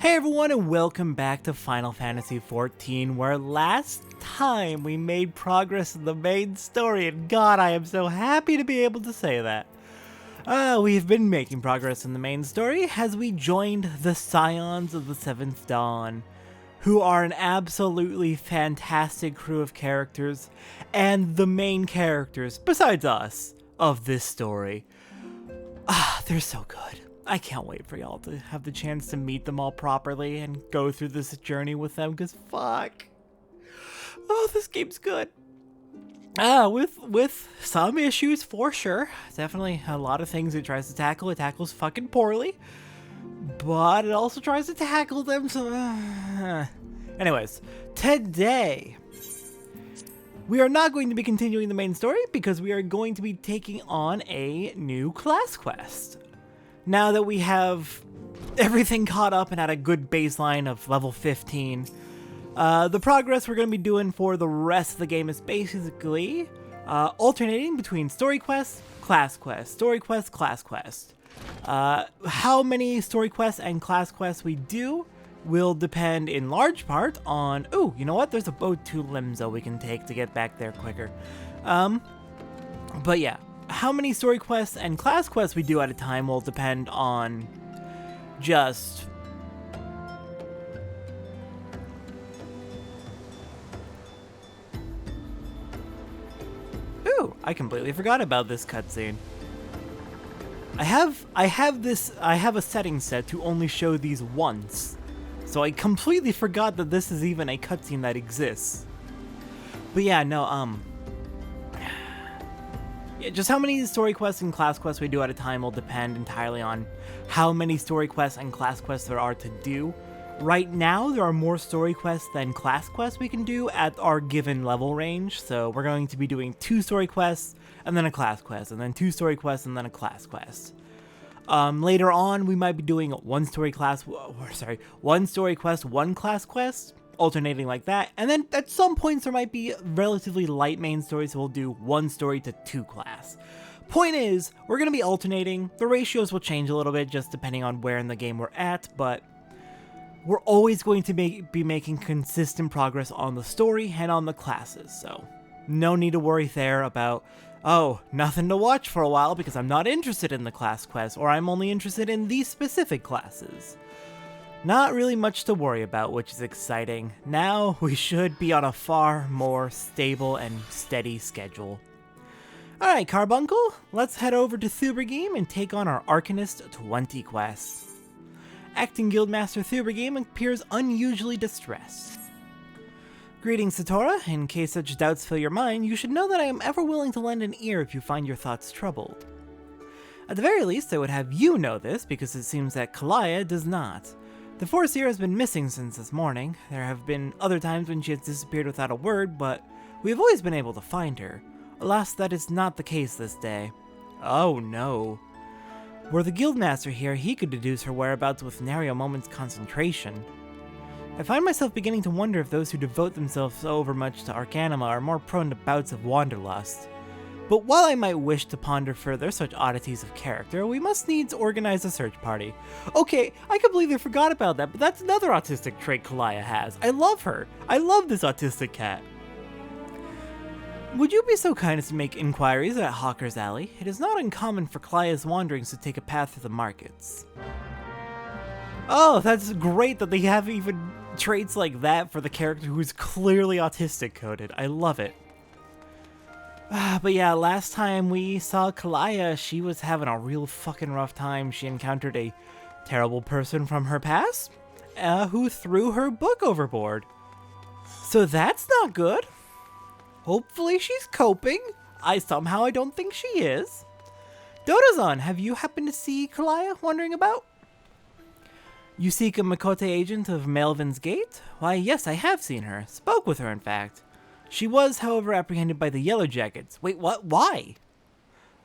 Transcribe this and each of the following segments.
Hey everyone, and welcome back to Final Fantasy XIV, where last time we made progress in the main story, and God, I am so happy to be able to say that. We've been making progress in the main story as we joined the Scions of the Seventh Dawn, who are an absolutely fantastic crew of characters, and the main characters, besides us, of this story. They're so good. I can't wait for y'all to have the chance to meet them all properly and go through this journey with them, because fuck. Oh, this game's good. With some issues for sure. Definitely a lot of things it tries to tackle. It tackles fucking poorly. But it also tries to tackle them, so... Anyways, today... we are not going to be continuing the main story because we are going to be taking on a new class quest. Now that we have everything caught up and at a good baseline of level 15, the progress we're going to be doing for the rest of the game is basically alternating between story quests, class quests, story quests, class quests. How many story quests and class quests we do will depend in large part on... ooh, you know what? There's a boat 2 Limzo we can take to get back there quicker. But yeah. How many story quests and class quests we do at a time will depend on just... ooh, I completely forgot about this cutscene. I have a setting set to only show these once. So I completely forgot that this is even a cutscene that exists. But yeah, no, yeah, just how many story quests and class quests we do at a time will depend entirely on how many story quests and class quests there are to do. Right now, there are more story quests than class quests we can do at our given level range, so we're going to be doing 2 story quests, and then a class quest, and then 2 story quests, and then a class quest. Later on, we might be doing 1 story quest, 1 class quest, alternating like that, and then at some points there might be relatively light main stories, so we'll do 1 story to 2 class. Point is, we're going to be alternating. The ratios will change a little bit just depending on where in the game we're at, but we're always going to be making consistent progress on the story and on the classes, so no need to worry there about, oh, nothing to watch for a while because I'm not interested in the class quest, or I'm only interested in these specific classes. Not really much to worry about, which is exciting. Now we should be on a far more stable and steady schedule. Alright, Carbuncle, let's head over to Thubergame and take on our Arcanist 20 quest. Acting Guildmaster Thubergame appears unusually distressed. Greetings, Satora. In case such doubts fill your mind, you should know that I am ever willing to lend an ear if you find your thoughts troubled. At the very least, I would have you know this, because it seems that Kalaya does not. The Foreseer has been missing since this morning. There have been other times when she has disappeared without a word, but we have always been able to find her. Alas, that is not the case this day. Oh no. Were the Guildmaster here, he could deduce her whereabouts with nary a moment's concentration. I find myself beginning to wonder if those who devote themselves overmuch to Arcanima are more prone to bouts of wanderlust. But while I might wish to ponder further such oddities of character, we must needs organize a search party. Okay, I completely forgot about that, but that's another autistic trait Kalaya has. I love her. I love this autistic cat. Would you be so kind as to make inquiries at Hawker's Alley? It is not uncommon for Kalaya's wanderings to take a path through the markets. Oh, that's great that they have even traits like that for the character who's clearly autistic coded. I love it. But yeah, last time we saw Kalaya, she was having a real fucking rough time. She encountered a terrible person from her past, who threw her book overboard. So that's not good. Hopefully she's coping. I don't think she is. Dodozan, have you happened to see Kalaya wandering about? You seek a Makote agent of Melvin's Gate? Why, yes, I have seen her. Spoke with her, in fact. She was, however, apprehended by the Yellow Jackets. Wait, what? Why?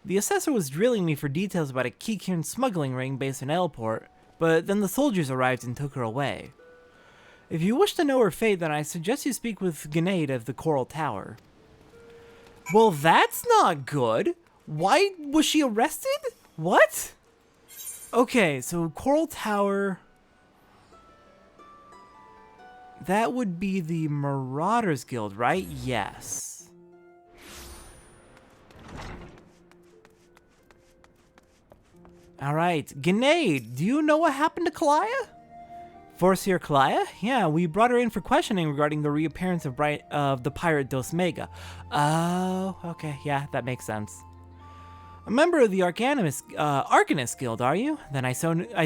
The assessor was drilling me for details about a Kikun smuggling ring based in Elport, but then the soldiers arrived and took her away. If you wish to know her fate, then I suggest you speak with Grenade of the Coral Tower. Well, that's not good. Why was she arrested? What? Okay, so Coral Tower... That would be the Marauders Guild, right? Yes. Alright, Grenade, do you know what happened to Kalaya? Forcier Kalaya? Yeah, we brought her in for questioning regarding the reappearance of the pirate Dos Mega. Oh, okay, yeah, that makes sense. A member of the Arcanist Guild, are you? Then I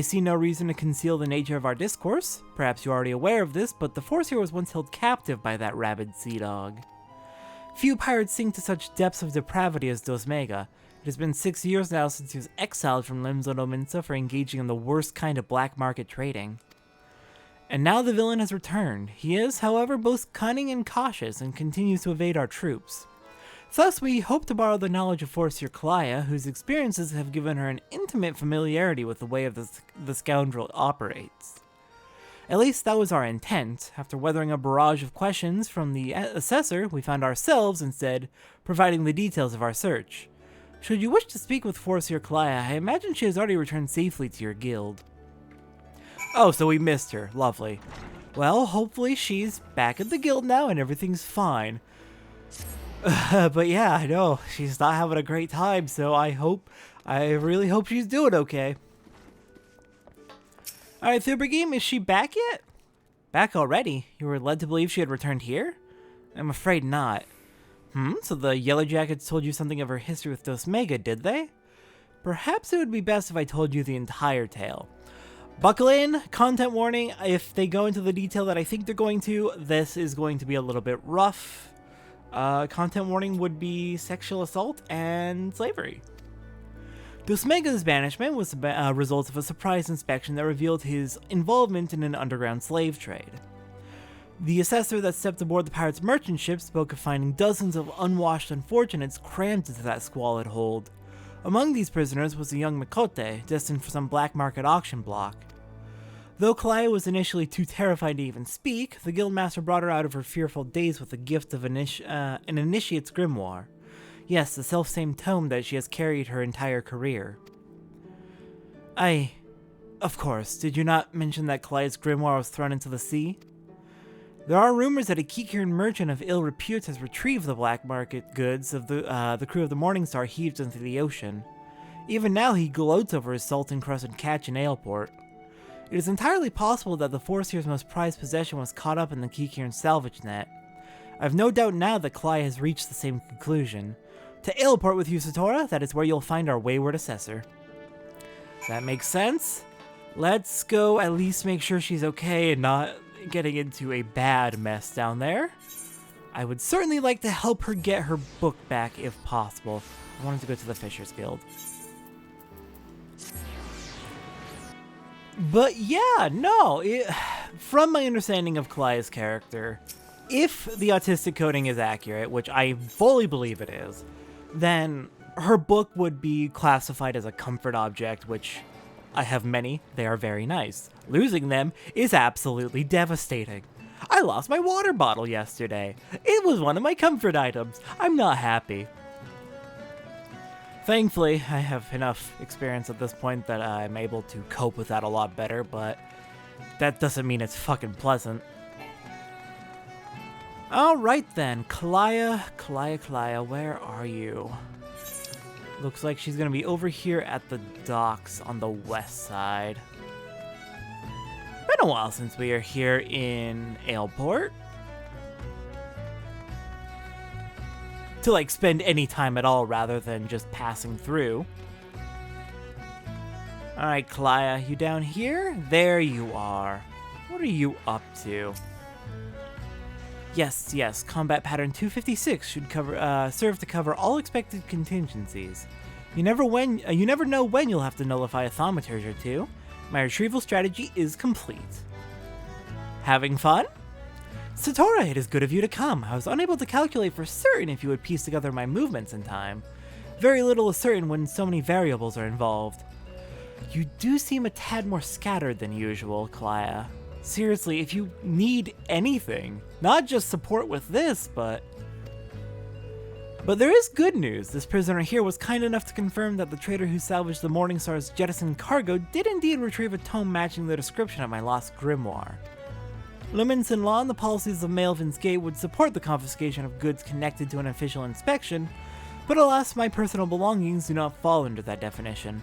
see no reason to conceal the nature of our discourse. Perhaps you're already aware of this, but the Forcier was once held captive by that rabid sea dog. Few pirates sink to such depths of depravity as Dos Mega. It has been 6 years now since he was exiled from Limzo for engaging in the worst kind of black market trading. And now the villain has returned. He is, however, both cunning and cautious, and continues to evade our troops. Thus, we hope to borrow the knowledge of Forcier Kalaya, whose experiences have given her an intimate familiarity with the way of the scoundrel operates. At least that was our intent. After weathering a barrage of questions from the assessor, we found ourselves, instead, providing the details of our search. Should you wish to speak with Forcier Kalaya, I imagine she has already returned safely to your guild. Oh, so we missed her. Lovely. Well, hopefully she's back at the guild now and everything's fine. But yeah, I know, she's not having a great time, so I really hope she's doing okay. Alright, Thubergame, is she back yet? Back already? You were led to believe she had returned here? I'm afraid not. So the Yellow Jackets told you something of her history with Dos Mega, did they? Perhaps it would be best if I told you the entire tale. Buckle in, content warning, if they go into the detail that I think they're going to, this is going to be a little bit rough. Content warning would be sexual assault and slavery. Dos Mega's banishment was a result of a surprise inspection that revealed his involvement in an underground slave trade. The assessor that stepped aboard the pirates' merchant ship spoke of finding dozens of unwashed unfortunates crammed into that squalid hold. Among these prisoners was a young Mikote, destined for some black market auction block. Though Kalaya was initially too terrified to even speak, the guildmaster brought her out of her fearful daze with the gift of an initiate's grimoire. Yes, the self-same tome that she has carried her entire career. Of course, did you not mention that Kalaya's grimoire was thrown into the sea? There are rumors that a Kikiran merchant of ill repute has retrieved the black market goods of the crew of the Morningstar heaved into the ocean. Even now he gloats over his salt-encrusted catch in Aleport. It is entirely possible that the Forcier's most prized possession was caught up in the Kikiran salvage net. I have no doubt now that Kalaya has reached the same conclusion. To Aleport with you, Satora, that is where you'll find our wayward assessor. That makes sense. Let's go at least make sure she's okay and not getting into a bad mess down there. I would certainly like to help her get her book back if possible. I wanted to go to the Fishers Guild. But yeah, no, from my understanding of Kalaya's character, if the autistic coding is accurate, which I fully believe it is, then her book would be classified as a comfort object, which I have many. They are very nice. Losing them is absolutely devastating. I lost my water bottle yesterday. It was one of my comfort items. I'm not happy. Thankfully, I have enough experience at this point that I'm able to cope with that a lot better, but that doesn't mean it's fucking pleasant. Alright then, Kalaya, where are you? Looks like she's gonna be over here at the docks on the west side. Been a while since we are here in Aleport. To like spend any time at all rather than just passing through. Alright, Kalaya, you down here? There you are. What are you up to? Yes, combat pattern 256 should serve to cover all expected contingencies. You never know when you'll have to nullify a thaumaturge or two. My retrieval strategy is complete. Having fun? Satora, it is good of you to come. I was unable to calculate for certain if you would piece together my movements in time. Very little is certain when so many variables are involved. You do seem a tad more scattered than usual, Kalaya. Seriously, if you need anything, not just support with this, but there is good news. This prisoner here was kind enough to confirm that the trader who salvaged the Morningstar's jettisoned cargo did indeed retrieve a tome matching the description of my lost grimoire. Limits in law and the policies of Maelvin's Gate would support the confiscation of goods connected to an official inspection, but alas, my personal belongings do not fall under that definition.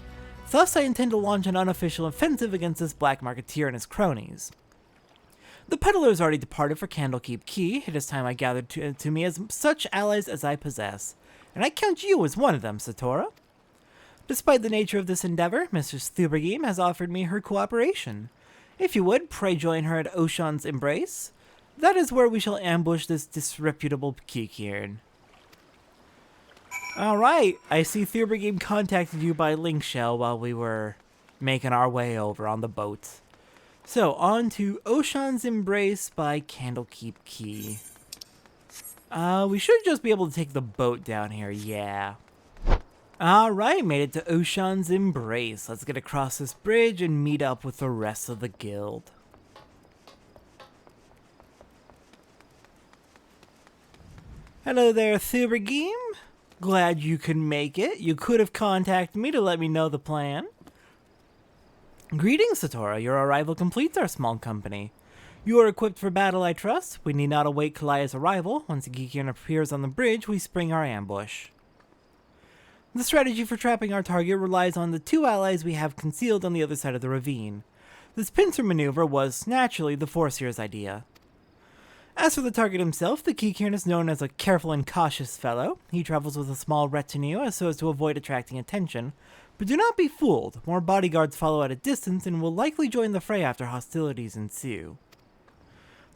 Thus, I intend to launch an unofficial offensive against this black marketeer and his cronies. The peddler has already departed for Candlekeep Key. It is time I gathered to me as such allies as I possess, and I count you as one of them, Satora. Despite the nature of this endeavor, Mistress Thubergeme has offered me her cooperation. If you would, pray join her at Oshan's Embrace. That is where we shall ambush this disreputable Kikiern. Alright, I see Thubergeme contacted you by link shell while we were making our way over on the boat. So, on to Oshan's Embrace by Candlekeep Key. We should just be able to take the boat down here, yeah. Alright, made it to Oshan's Embrace. Let's get across this bridge and meet up with the rest of the guild. Hello there, Thubergeme. Glad you could make it. You could have contacted me to let me know the plan. Greetings, Satora. Your arrival completes our small company. You are equipped for battle, I trust. We need not await Kalaya's arrival. Once the Geekian appears on the bridge, we spring our ambush. The strategy for trapping our target relies on the two allies we have concealed on the other side of the ravine. This pincer maneuver was, naturally, the Foreseer's idea. As for the target himself, the Geekian is known as a careful and cautious fellow. He travels with a small retinue so as to avoid attracting attention. But do not be fooled. More bodyguards follow at a distance and will likely join the fray after hostilities ensue.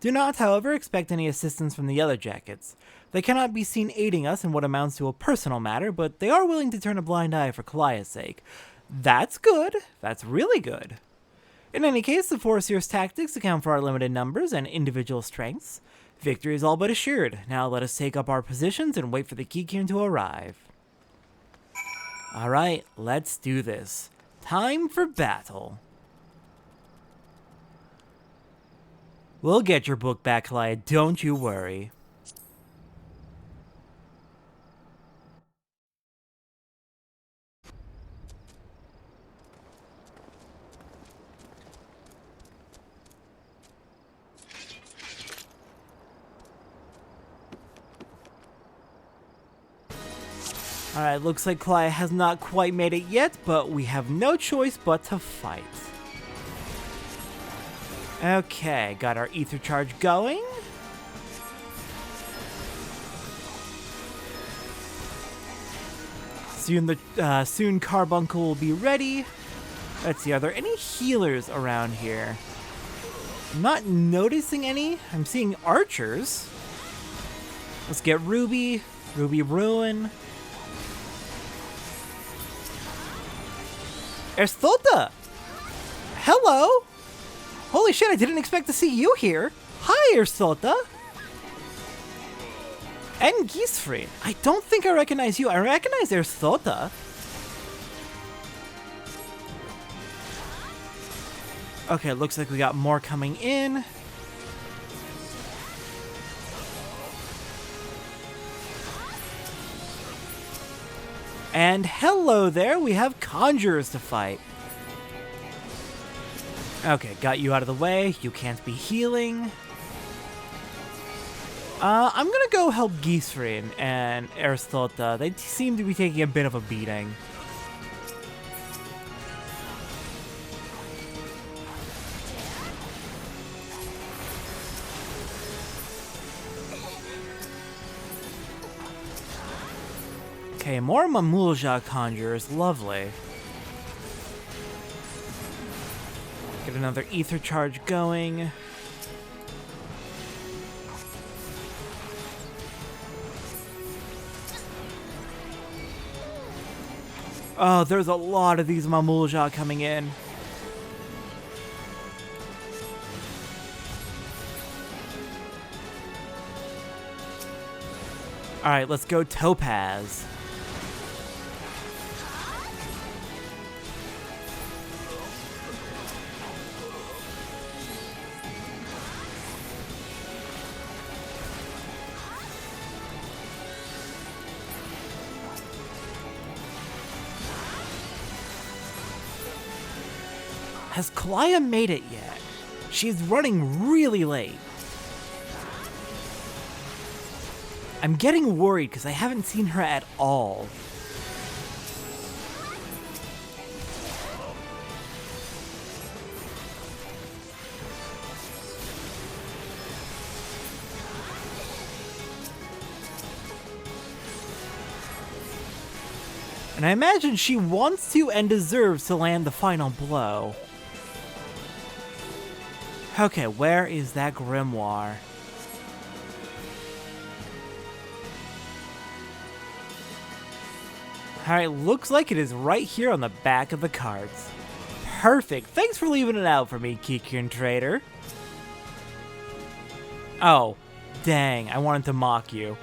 Do not, however, expect any assistance from the Yellow Jackets. They cannot be seen aiding us in what amounts to a personal matter, but they are willing to turn a blind eye for Kalaya's sake. That's good. That's really good. In any case, the Foreseer's tactics account for our limited numbers and individual strengths. Victory is all but assured. Now let us take up our positions and wait for the Geekian to arrive. Alright, let's do this. Time for battle. We'll get your book back, Kalaya, don't you worry. Alright, looks like Kalaya has not quite made it yet, but we have no choice but to fight. Okay, got our ether charge going. Soon Carbuncle will be ready. Let's see, are there any healers around here? I'm not noticing any. I'm seeing archers. Let's get Ruby. Ruby Ruin. Erstolta! Hello! Holy shit, I didn't expect to see you here. Hi, Erstolta! And Gisfried. I don't think I recognize you. I recognize Erstolta. Okay, looks like we got more coming in. And hello there, we have conjurers to fight. Okay, got you out of the way. You can't be healing. I'm gonna go help Gisfried and Erstolta. They seem to be taking a bit of a beating. Okay, more Mamulja conjurers, lovely. Get another ether charge going. Oh, there's a lot of these Mamulja coming in. Alright, let's go Topaz. Has Kalaya made it yet? She's running really late. I'm getting worried because I haven't seen her at all. And I imagine she wants to and deserves to land the final blow. Okay, where is that grimoire? Alright, looks like it is right here on the back of the cards. Perfect. Thanks for leaving it out for me, Kikian Trader. Oh, dang, I wanted to mock you.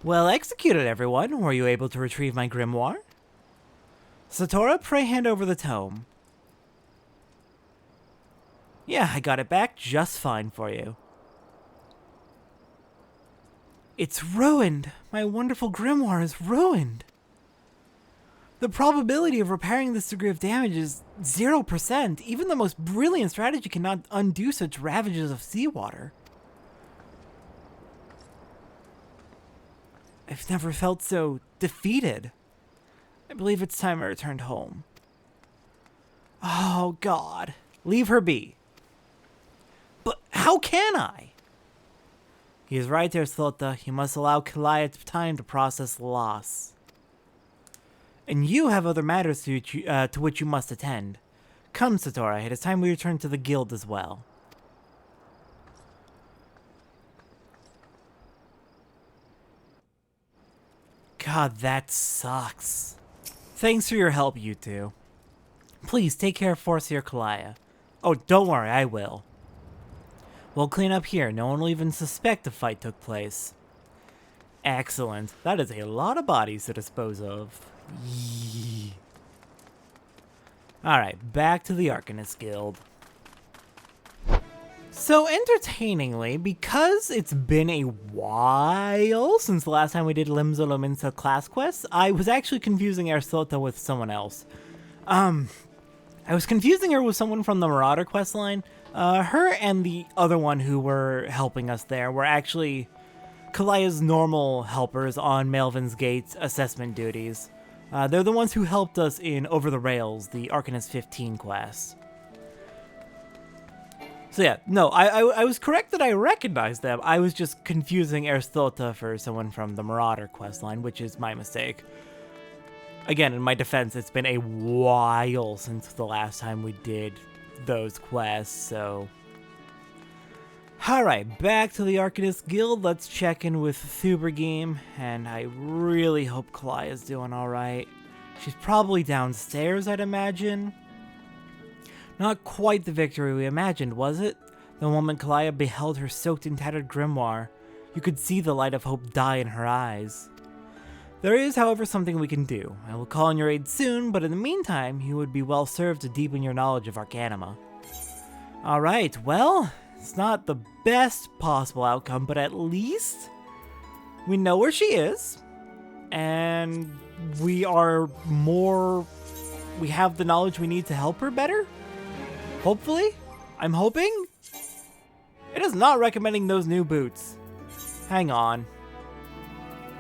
Well executed, everyone. Were you able to retrieve my grimoire? Satora, pray hand over the tome. Yeah, I got it back just fine for you. It's ruined. My wonderful grimoire is ruined. The probability of repairing this degree of damage is 0%. Even the most brilliant strategy cannot undo such ravages of seawater. I've never felt so defeated. I believe it's time I returned home. Oh, God. Leave her be. But how can I? He is right there, Slota. You must allow Kalaya time to process the loss. And you have other matters to which you must attend. Come, Satora. It is time we return to the guild as well. God, that sucks. Thanks for your help, you two. Please, take care of Forcier Kalaya. Oh, don't worry, I will. We'll clean up here. No one will even suspect a fight took place. Excellent. That is a lot of bodies to dispose of. Yee. Alright, back to the Arcanist Guild. So, entertainingly, because it's been a while since the last time we did Limzo Lominsa class quests, I was actually confusing Ersota with someone else. I was confusing her with someone from the Marauder questline. Her and the other one who were helping us there were actually Kalaya's normal helpers on Melvin's Gate's assessment duties. They're the ones who helped us in Over the Rails, the Arcanist 15 quest. So yeah, no, I was correct that I recognized them. I was just confusing Erstota for someone from the Marauder questline, which is my mistake. Again, in my defense, it's been a while since the last time we did those quests, so... Alright, back to the Arcanist Guild. Let's check in with Thubergame, and I really hope Kalaya's doing alright. She's probably downstairs, I'd imagine. Not quite the victory we imagined, was it? The moment Kalaya beheld her soaked and tattered grimoire, you could see the light of hope die in her eyes. There is, however, something we can do. I will call on your aid soon, but in the meantime, you would be well served to deepen your knowledge of Arcanima. Alright, well, it's not the best possible outcome, but at least we know where she is, and we have the knowledge we need to help her better? Hopefully? I'm hoping? It is not recommending those new boots. Hang on.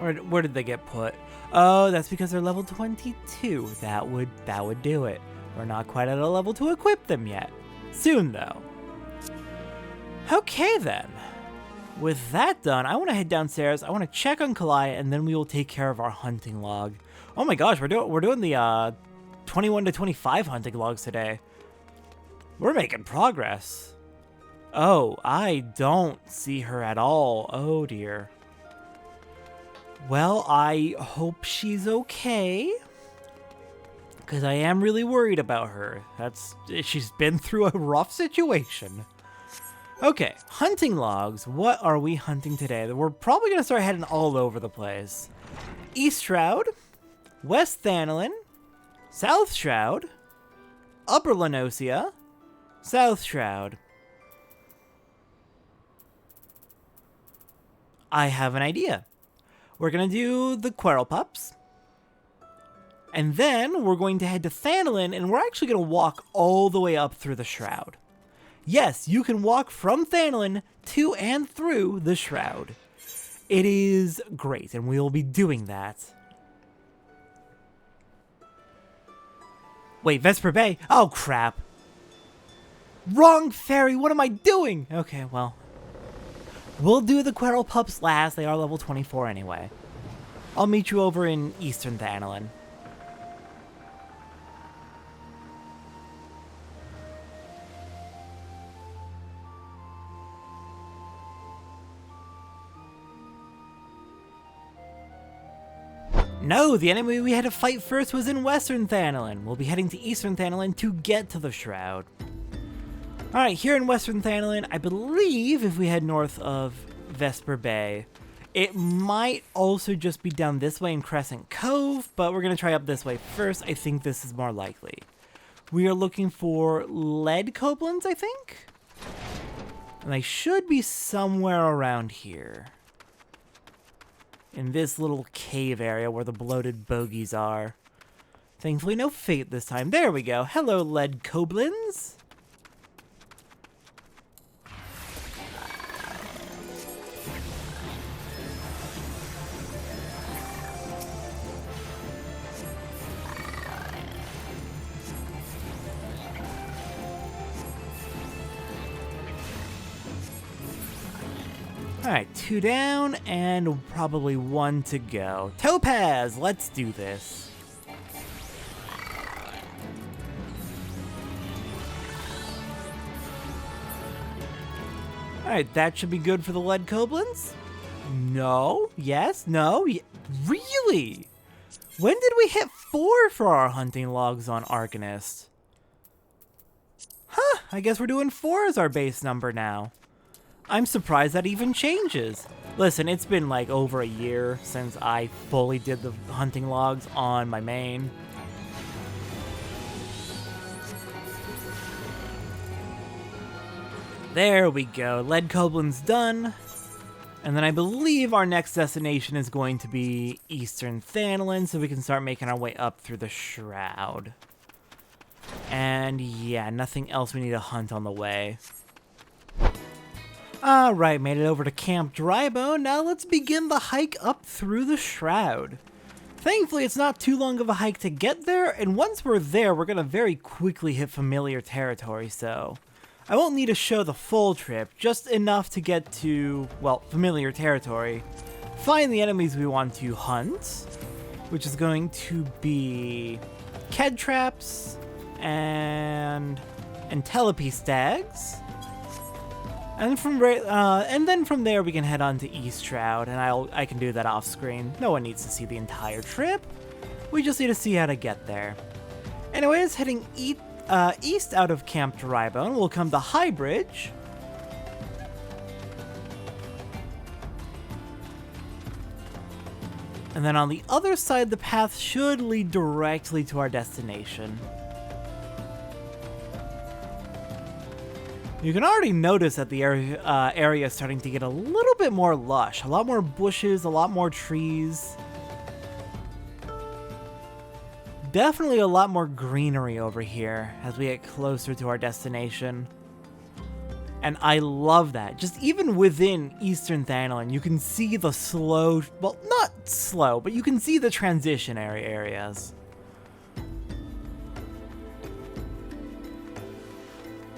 Where did they get put? Oh, that's because they're level 22. That would do it. We're not quite at a level to equip them yet. Soon, though. Okay, then. With that done, I want to head downstairs. I want to check on Kalaya, and then we will take care of our hunting log. Oh my gosh, we're doing the 21 to 25 hunting logs today. We're making progress. Oh, I don't see her at all. Oh dear. Well, I hope she's okay, because I am really worried about her. She's been through a rough situation. Okay, hunting logs. What are we hunting today? We're probably going to start heading all over the place. East Shroud, West Thanolin, South Shroud, Upper Lenosia, South Shroud. I have an idea. We're gonna do the Quarrel Pups, And then we're going to head to Thanolin, and we're actually going to walk all the way up through the Shroud. Yes, you can walk from Thanolin to and through the Shroud. It is great, and we will be doing that. Wait, Vesper Bay? Oh, crap. Wrong ferry, what am I doing? Okay, well. We'll do the Querl Pups last, they are level 24 anyway. I'll meet you over in Eastern Thanolin. No, the enemy we had to fight first was in Western Thanolin. We'll be heading to Eastern Thanolin to get to the Shroud. Alright, here in Western Thanolin, I believe if we head north of Vesper Bay, it might also just be down this way in Crescent Cove, but we're going to try up this way first. I think this is more likely. We are looking for lead goblins, I think? And they should be somewhere around here. In this little cave area where the bloated bogies are. Thankfully no fate this time. There we go. Hello, lead goblins. Alright, 2 down, and probably 1 to go. Topaz, let's do this. Alright, that should be good for the lead goblins. No, yes, no, really? When did we hit 4 for our hunting logs on Arcanist? Huh, I guess we're doing 4 as our base number now. I'm surprised that even changes. Listen, it's been like over a year since I fully did the hunting logs on my main. There we go, lead goblin's done. And then I believe our next destination is going to be Eastern Thanolin, so we can start making our way up through the Shroud. And yeah, nothing else we need to hunt on the way. Alright, made it over to Camp Drybone. Now let's begin the hike up through the Shroud. Thankfully, it's not too long of a hike to get there, and once we're there, we're going to very quickly hit familiar territory, so I won't need to show the full trip, just enough to get to, well, familiar territory. Find the enemies we want to hunt, which is going to be Ked traps and Telepy stags. And then from there we can head on to East Shroud, and I can do that off screen. No one needs to see the entire trip. We just need to see how to get there. Anyways, heading east out of Camp Drybone, we'll come to High Bridge. And then on the other side, the path should lead directly to our destination. You can already notice that the area is starting to get a little bit more lush. A lot more bushes, a lot more trees. Definitely a lot more greenery over here as we get closer to our destination. And I love that. Just even within Eastern Thanolin, you can see the slow, well, not slow, but you can see the transition areas.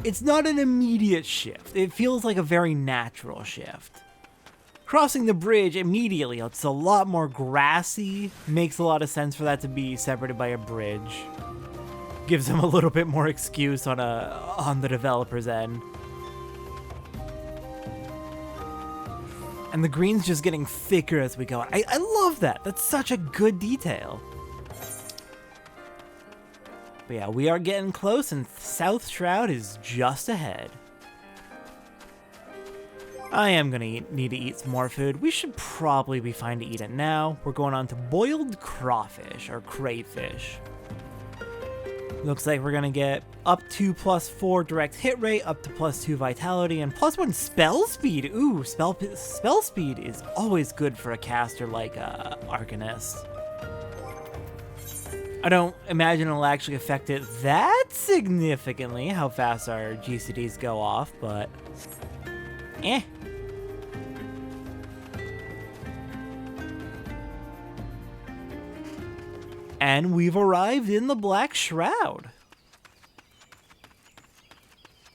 It's not an immediate shift. It feels like a very natural shift. Crossing the bridge immediately, it's a lot more grassy. Makes a lot of sense for that to be separated by a bridge. Gives them a little bit more excuse on the developer's end. And the green's just getting thicker as we go. I love that. That's such a good detail. But yeah, we are getting close, and South Shroud is just ahead. I am gonna need to eat some more food. We should probably be fine to eat it now. We're going on to boiled crawfish, or crayfish. Looks like we're gonna get up to +4 direct hit rate, up to +2 vitality, and +1 spell speed. Ooh, spell speed is always good for a caster like Arcanist. I don't imagine it'll actually affect it that significantly, how fast our GCDs go off, but eh. And we've arrived in the Black Shroud.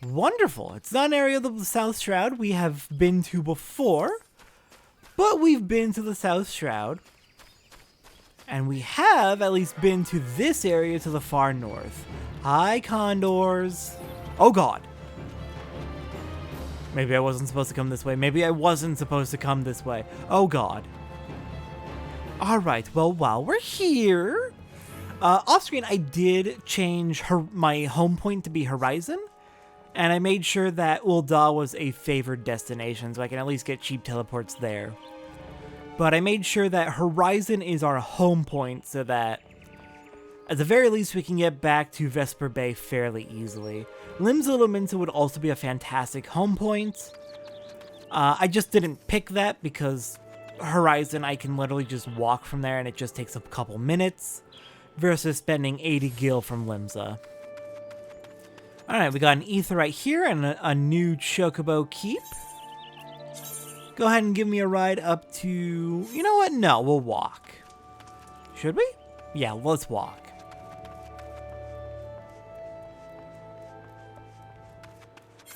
Wonderful. It's not an area of the South Shroud we have been to before, but we've been to the South Shroud. And we have at least been to this area to the far north. Hi, condors. Oh god. Maybe I wasn't supposed to come this way. Maybe I wasn't supposed to come this way. Oh god. Alright, well, while we're here... off screen, I did change my home point to be Horizon. And I made sure that Ul'dah was a favored destination, so I can at least get cheap teleports there. But I made sure that Horizon is our home point so that, at the very least, we can get back to Vesper Bay fairly easily. Limsa Lominsa would also be a fantastic home point. I just didn't pick that because Horizon, I can literally just walk from there and it just takes a couple minutes, versus spending 80 gil from Limsa. Alright, we got an Aetheryte here and a new Chocobo Keep. Go ahead and give me a ride up to... You know what? No, we'll walk. Should we? Yeah, let's walk.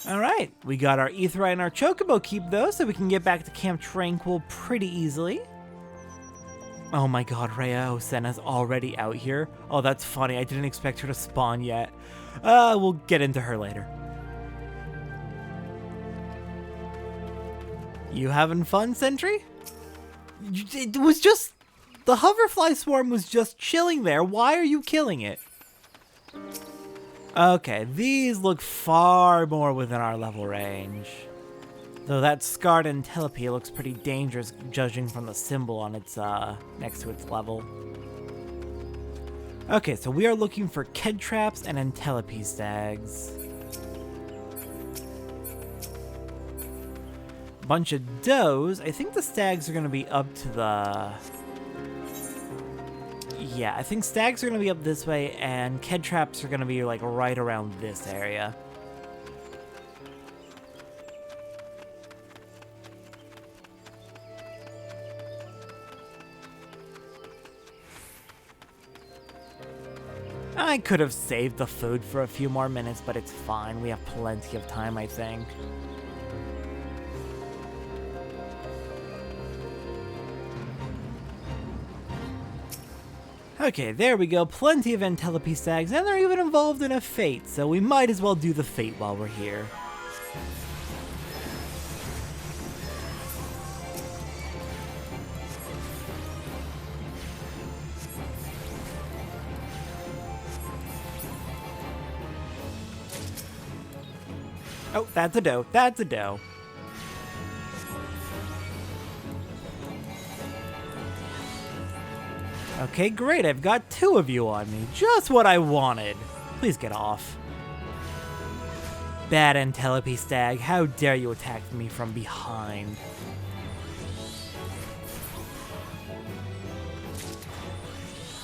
Alright, we got our Aetheryte and our Chocobo Keep though, so we can get back to Camp Tranquil pretty easily. Oh my god, Rhea Osena's already out here. Oh, that's funny. I didn't expect her to spawn yet. We'll get into her later. You having fun, Sentry? It was just... The hoverfly swarm was just chilling there. Why are you killing it? Okay, these look far more within our level range. Though that scarred Entelepy looks pretty dangerous judging from the symbol on its, next to its level. Okay, so we are looking for Ked Traps and Entelepy Stags. Bunch of does. I think the stags are going to be up to the... Yeah, I think stags are going to be up this way, and Ked Traps are going to be, like, right around this area. I could have saved the food for a few more minutes, but it's fine. We have plenty of time, I think. Okay, there we go. Plenty of Entelepy Stags, and they're even involved in a fate, so we might as well do the fate while we're here. Oh, that's a doe. That's a doe. Okay, great. I've got 2 of you on me. Just what I wanted. Please get off. Bad Entelepy Stag. How dare you attack me from behind?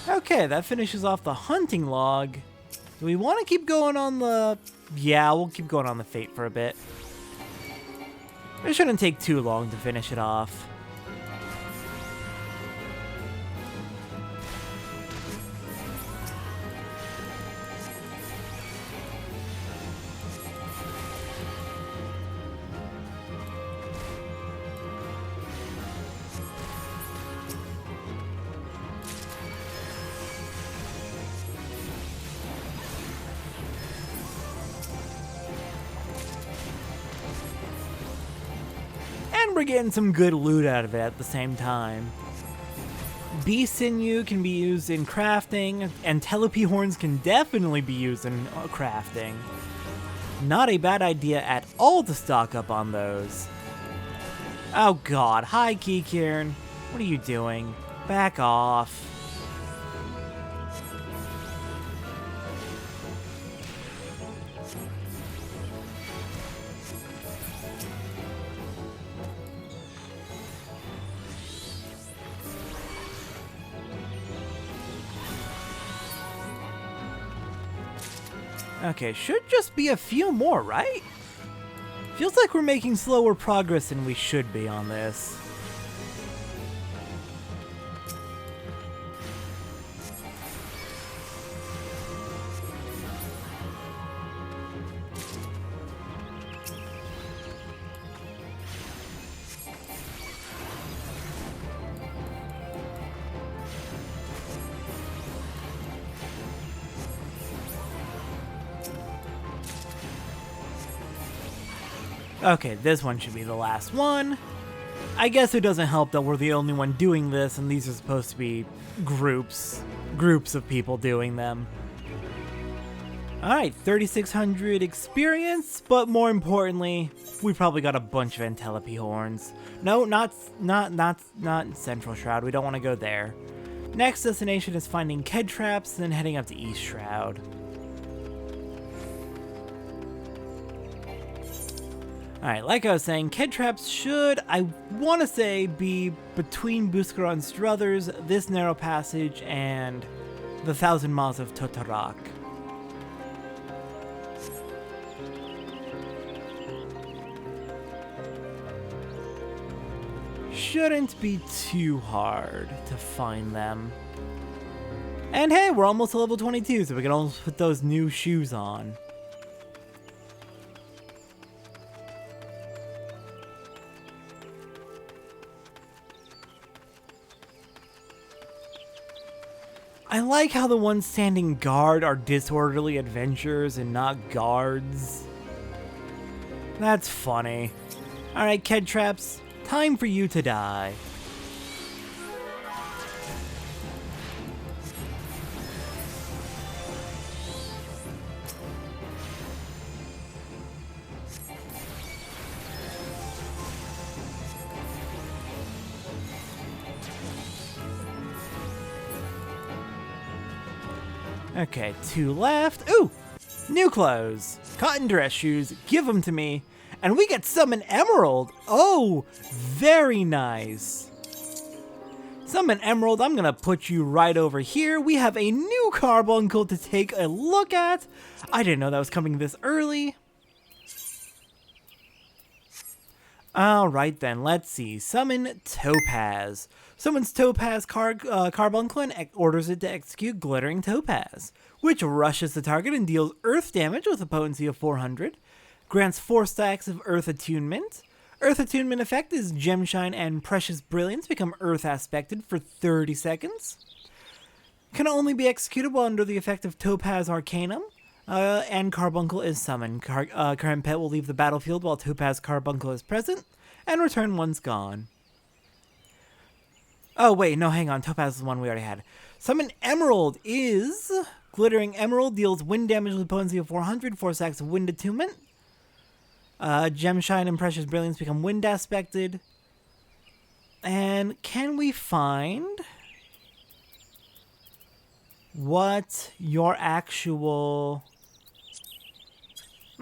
Okay, that finishes off the hunting log. Do we want to keep going on the... Yeah, we'll keep going on the fate for a bit. It shouldn't take too long to finish it off. We're getting some good loot out of it at the same time. Bee sinew can be used in crafting, and Entelepy horns can definitely be used in crafting. Not a bad idea at all to stock up on those. Oh god, hi Kikirn. What are you doing? Back off. Okay, should just be a few more, right? Feels like we're making slower progress than we should be on this. Okay, this one should be the last one. I guess it doesn't help that we're the only one doing this, and these are supposed to be groups of people doing them. Alright, 3,600 experience, but more importantly, we probably got a bunch of Antelope horns. No, not Central Shroud, we don't want to go there. Next destination is finding Ked Traps, then heading up to East Shroud. Alright, like I was saying, Ked Traps should, I want to say, be between Buscará and Struthers, this narrow passage, and the 1,000 Miles of Totorak. Shouldn't be too hard to find them. And hey, we're almost to level 22, so we can almost put those new shoes on. I like how the ones standing guard are disorderly adventurers and not guards. That's funny. Alright, Ked Traps, time for you to die. Okay, 2 left. Ooh! New clothes. Cotton dress shoes. Give them to me. And we get Summon Emerald. Oh, very nice. Summon Emerald, I'm gonna put you right over here. We have a new carbuncle to take a look at. I didn't know that was coming this early. Alright then, let's see. Summon Topaz. Summons Topaz Carbuncle and orders it to execute Glittering Topaz, which rushes the target and deals earth damage with a potency of 400. Grants 4 stacks of Earth Attunement. Earth Attunement effect is Gemshine and Precious Brilliance become Earth aspected for 30 seconds. Can only be executable under the effect of Topaz Arcanum. And Carbuncle is summoned. Current pet will leave the battlefield while Topaz Carbuncle is present, and return once gone. Oh wait, no, hang on. Topaz is the one we already had. Summon Emerald is Glittering Emerald, deals wind damage with a potency of 400, 4 stacks of Wind Attunement. Gemshine and Precious Brilliance become wind aspected. And can we find what your actual...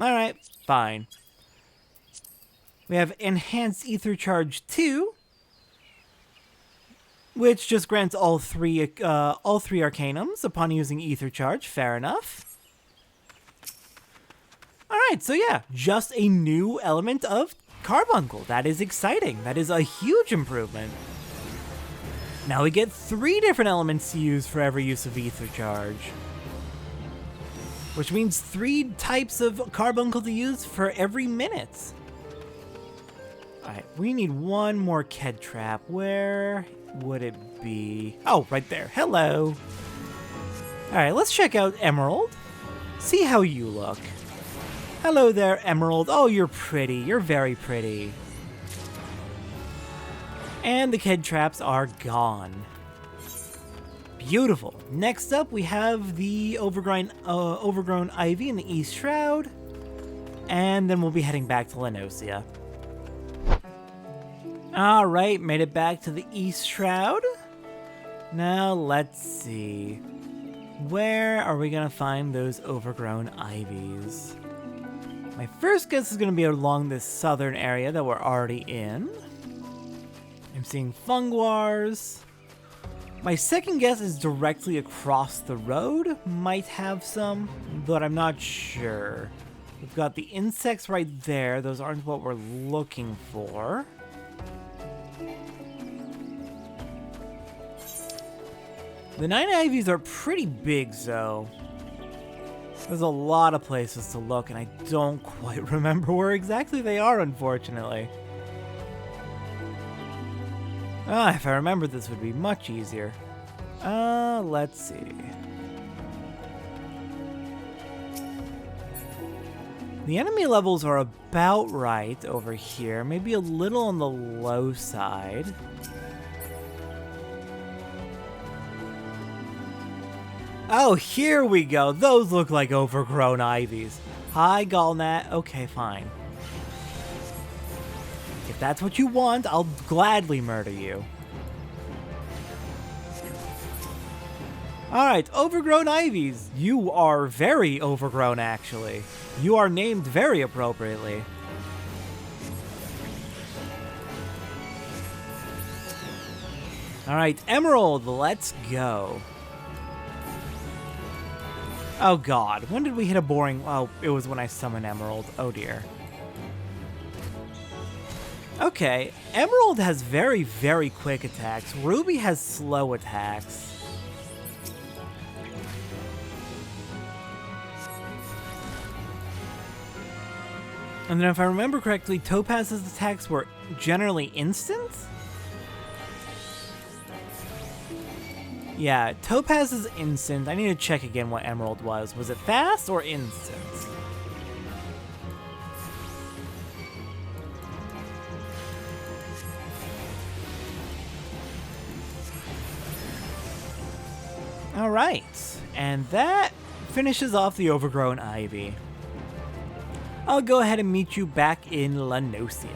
Alright, fine. We have Enhanced Ether Charge 2, which just grants all three Arcanums upon using Ether Charge. Fair enough. Alright, so yeah, just a new element of Carbuncle. That is exciting. That is a huge improvement. Now we get 3 different elements to use for every use of Ether Charge, which means 3 types of Carbuncle to use for every minute. Alright, we need one more Ked Trap. Where would it be? Oh, right there. Hello. Alright, let's check out Emerald. See how you look. Hello there, Emerald. Oh, you're pretty. You're very pretty. And the Ked Traps are gone. Beautiful. Next up, we have the overgrown ivy in the East Shroud. And then we'll be heading back to Lenosia. Alright, made it back to the East Shroud. Now, let's see. Where are we going to find those overgrown ivies? My first guess is going to be along this southern area that we're already in. I'm seeing Funguars. My second guess is directly across the road. Might have some, but I'm not sure. We've got the insects right there. Those aren't what we're looking for. The 9 ivies are pretty big, though. There's a lot of places to look, and I don't quite remember where exactly they are, unfortunately. If I remembered, this would be much easier. Let's see. The enemy levels are about right over here, maybe a little on the low side. Oh, here we go. Those look like overgrown ivies. Hi, Gallnat. Okay, fine. If that's what you want, I'll gladly murder you. Alright, overgrown ivies. You are very overgrown, actually. You are named very appropriately. Alright, Emerald, let's go. Oh god, when did we hit a boring... Oh, it was when I summoned Emerald. Oh dear. Okay, Emerald has very, very quick attacks. Ruby has slow attacks. And then if I remember correctly, Topaz's attacks were generally instant? Yeah, Topaz is instant. I need to check again what Emerald was. Was it fast or instant? Alright, and that finishes off the overgrown ivy. I'll go ahead and meet you back in Lanosia.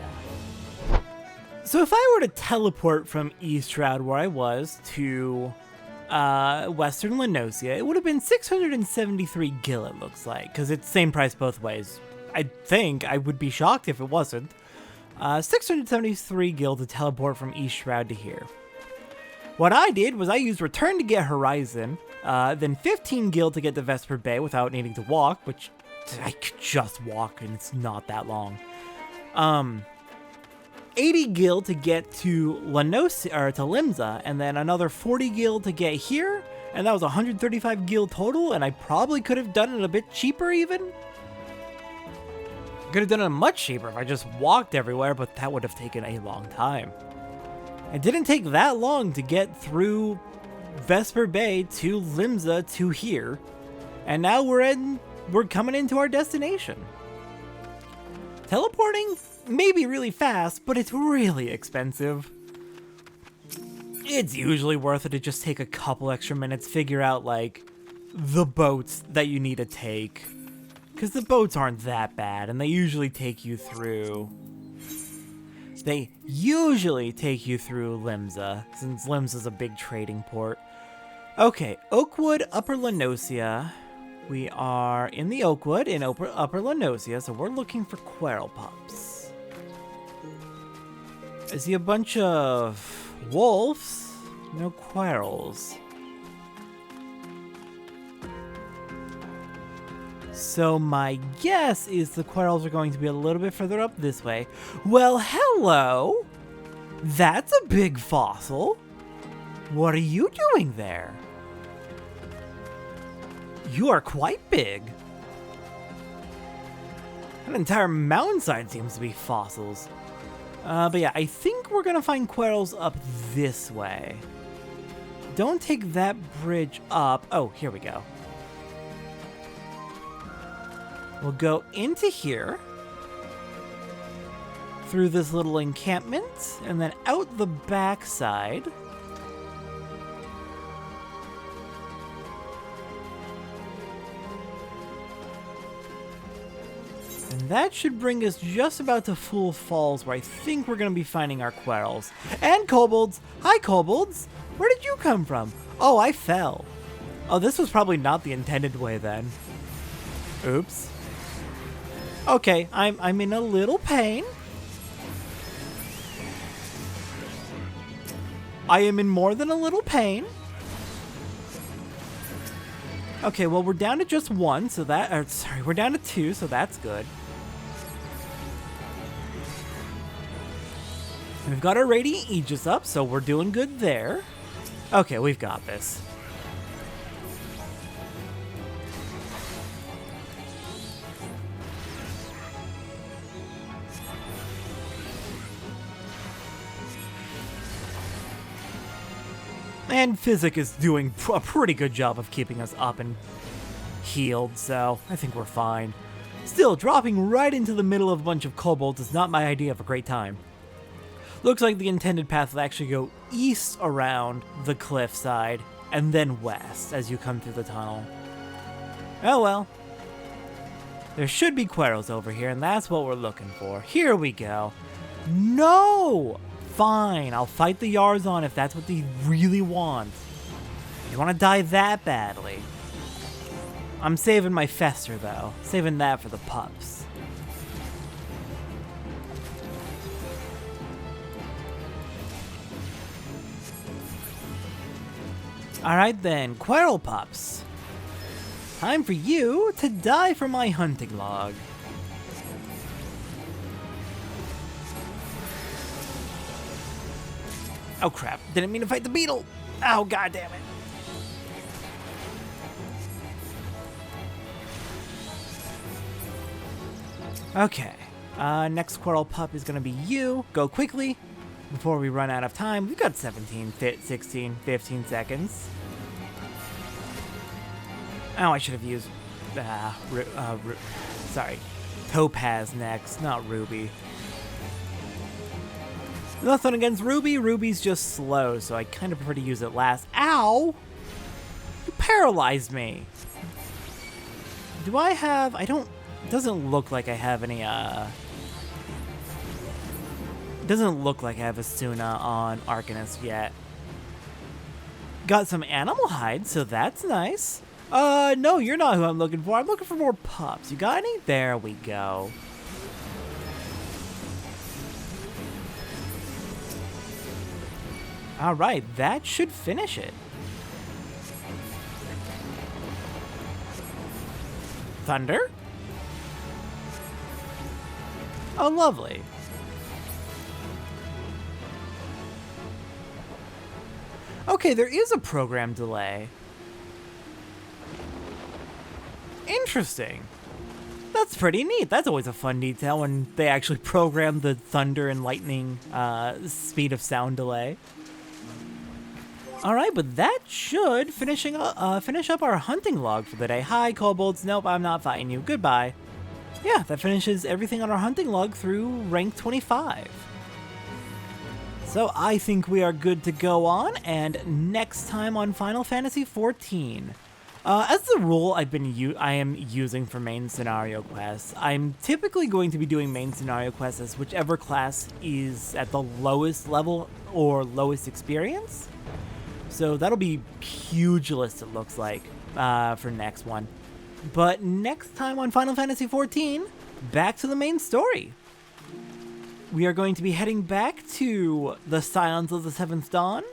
So if I were to teleport from East Shroud, where I was, to Western Lanosia, it would have been 673 gil, it looks like, because it's same price both ways. I think. I would be shocked if it wasn't. 673 gil to teleport from East Shroud to here. What I did was I used Return to get Horizon, then 15 gil to get to Vesper Bay without needing to walk, which I could just walk and it's not that long. 80 gil to get to Lanosia, or to Limsa, and then another 40 gil to get here, and that was 135 gil total, and I probably could have done it a bit cheaper even. Could have done it much cheaper if I just walked everywhere, but that would have taken a long time. It didn't take that long to get through Vesper Bay to Limsa to here, and now we're coming into our destination. Teleporting may be really fast, but it's really expensive. It's usually worth it to just take a couple extra minutes, figure out, like, the boats that you need to take. Because the boats aren't that bad, and they usually take you through... They usually take you through Limsa, since Limsa's a big trading port. Okay, Oakwood, Upper Lanosia. We are in the Oakwood in Upper Lanosia, so we're looking for Quirrell pups. I see a bunch of wolves, no Quirrells. So my guess is the Quirrells are going to be a little bit further up this way. Well, hello! That's a big fossil. What are you doing there? You are quite big. An entire mountainside seems to be fossils. But yeah, I think we're gonna find Quirrells up this way. Don't take that bridge up. Oh, here we go. We'll go into here, through this little encampment, and then out the backside. And that should bring us just about to Fool Falls, where I think we're going to be finding our Quirrells. And kobolds! Hi, kobolds! Where did you come from? Oh, I fell. Oh, this was probably not the intended way then. Oops. Okay, I'm in a little pain. I am in more than a little pain. Okay, well, we're down to just one, so that, or sorry, we're down to two, so that's good. We've got our Radiant Aegis up, so we're doing good there. Okay, we've got this. And Physic is doing a pretty good job of keeping us up and healed, so I think we're fine. Still, dropping right into the middle of a bunch of kobolds is not my idea of a great time. Looks like the intended path will actually go east around the cliffside, and then west as you come through the tunnel. Oh well. There should be Quarrels over here, and that's what we're looking for. Here we go. No! Fine, I'll fight the Yarzon if that's what they really want. You want to die that badly. I'm saving my Fester, though. Saving that for the pups. Alright then, Quarrel Pups. Time for you to die for my hunting log. Oh crap, didn't mean to fight the beetle! Oh god damn it. Okay, next Quarrel Pup is gonna be you. Go quickly before we run out of time. We've got 17, 16, 15 seconds. Oh, I should have used, sorry, Topaz next, not Ruby. Nothing against Ruby. Ruby's just slow, so I kind of prefer to use it last. Ow! You paralyzed me. Do I have... I don't... It doesn't look like I have any, It doesn't look like I have a Suna on Arcanist yet. Got some animal hides, so that's nice. No, you're not who I'm looking for. I'm looking for more pups. You got any? There we go. Alright, that should finish it. Thunder? Oh, lovely. Okay, there is a program delay. Interesting. That's pretty neat. That's always a fun detail when they actually program the thunder and lightning speed of sound delay. Alright, but that should finish up our hunting log for the day. Hi, kobolds. Nope, I'm not fighting you. Goodbye. Yeah, that finishes everything on our hunting log through rank 25. So I think we are good to go on, and next time on Final Fantasy XIV. As the rule I am using for main scenario quests, I'm typically going to be doing main scenario quests as whichever class is at the lowest level or lowest experience. So that'll be Pugilist, it looks like, for next one. But next time on Final Fantasy XIV, back to the main story. We are going to be heading back to the Silence of the Seventh Dawn,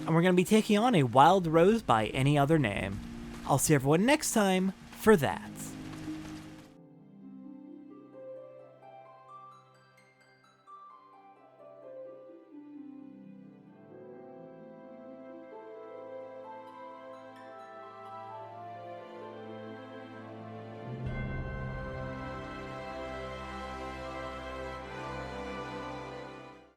and we're going to be taking on a Wild Rose by any other name. I'll see everyone next time for that.